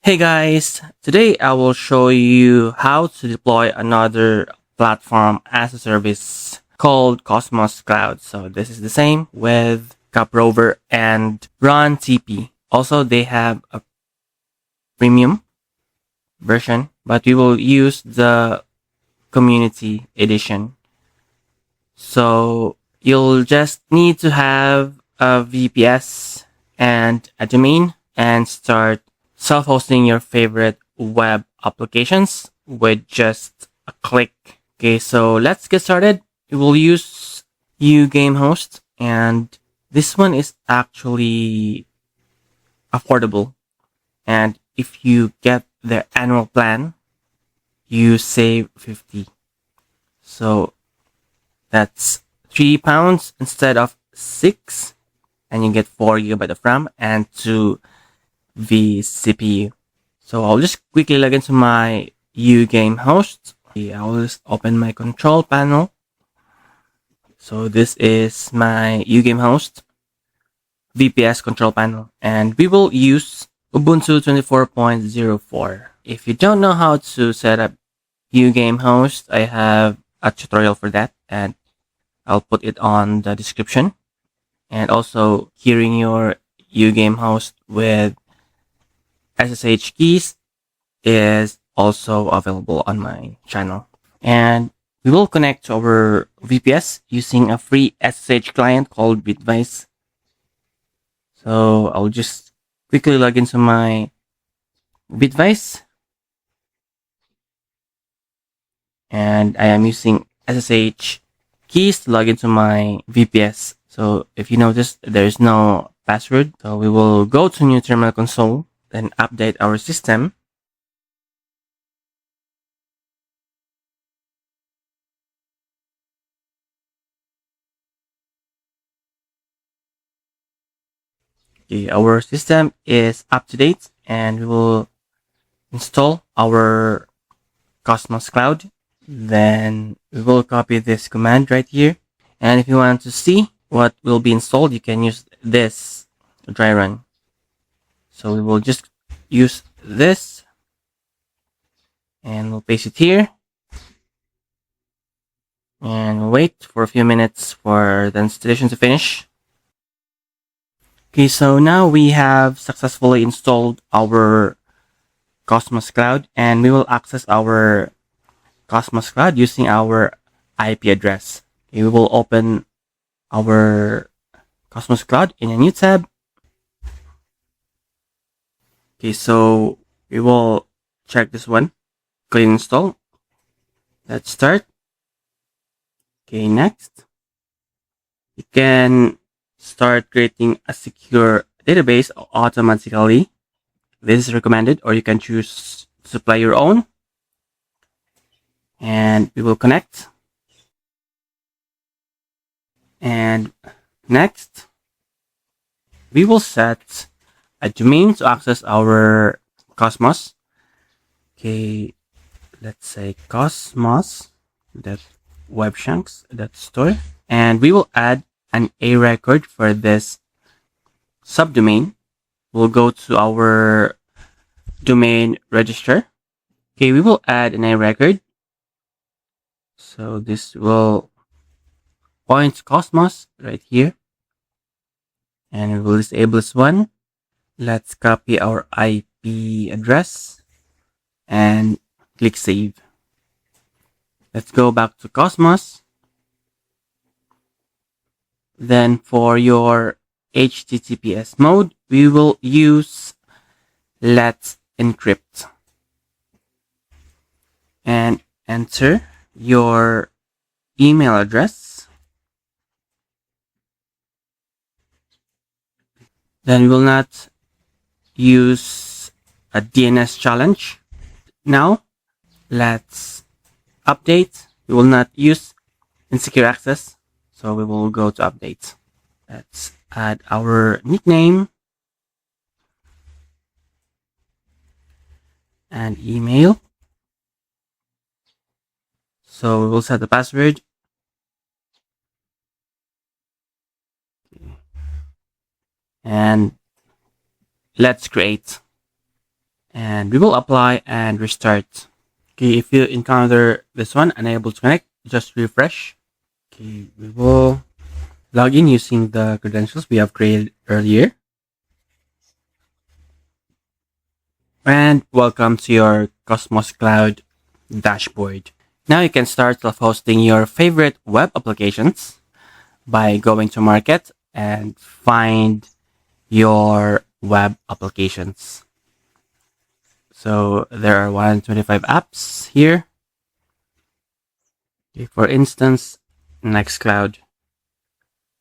Hey guys, today I will show you how to deploy another platform as a service called Cosmos Cloud. So this is the same with Cuprover and Run TP. Also, they have a premium version, but we will use the community edition. So you'll just need to have a VPS and a domain and start self-hosting your favorite web applications with just a click. Okay, so let's get started. We will use UGamehost, and this one is actually affordable. And if you get their annual plan, you save 50. So that's £3 instead of 6, and you get 4 GB of RAM and 2 vCPU. So I'll just quickly log into my UGamehost. I'll just open my control panel. So this is my UGamehost VPS control panel, and we will use Ubuntu 24.04. If you don't know how to set up UGamehost, I have a tutorial for that, and I'll put it on the description. And also, hearing your UGamehost with SSH keys is also available on my channel. And we will connect to our VPS using a free SSH client called Bitwise. So I'll just quickly log into my Bitwise. And I am using SSH keys to log into my VPS. So if you notice, there's no password. So we will go to new terminal console, then update our system. Okay, our system is up to date, and we will install our Cosmos Cloud. Then we will copy this command right here. And if you want to see what will be installed, you can use this dry run. So we will just use this and we'll paste it here and we'll wait for a few minutes for the installation to finish. Okay, so now we have successfully installed our Cosmos Cloud, and we will access our Cosmos Cloud using our IP address. Okay, we will open our Cosmos Cloud in a new tab. Okay, so we will check this one. Click install. Let's start. Okay, next. You can start creating a secure database automatically. This is recommended, or you can choose to supply your own. And we will connect. And next, we will set a domain to access our Cosmos. Okay, let's say cosmos.webshanks.store, and we will add an A record for this subdomain. We'll go to our domain register. Okay, we will add an A record. So this will point to Cosmos right here, and we will disable this one. Let's copy our IP address and click save. Let's go back to Cosmos. Then for your HTTPS mode, we will use Let's Encrypt. And enter your email address. Then we will not use a DNS challenge. Now, let's update. We will not use insecure access, so we will go to update. Let's add our nickname and email. So we will set the password. And let's create. And and we will apply and restart. Okay, if you encounter this one, unable to connect, just refresh. Okay, we will log in using the credentials we have created earlier. And welcome to your Cosmos Cloud dashboard. Now you can start self-hosting your favorite web applications by going to Market and find your web applications. So there are 125 apps here. Okay, for instance, Nextcloud.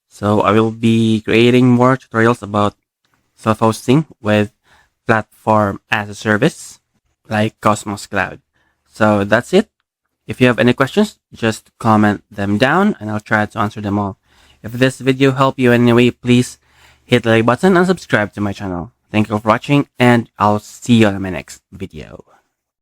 So I will be creating more tutorials about self-hosting with platform as a service like Cosmos Cloud. So that's it. If you have any questions, just comment them down and I'll try to answer them all. If this video helped you in any way, please hit the like button and subscribe to my channel. Thank you for watching and I'll see you on my next video.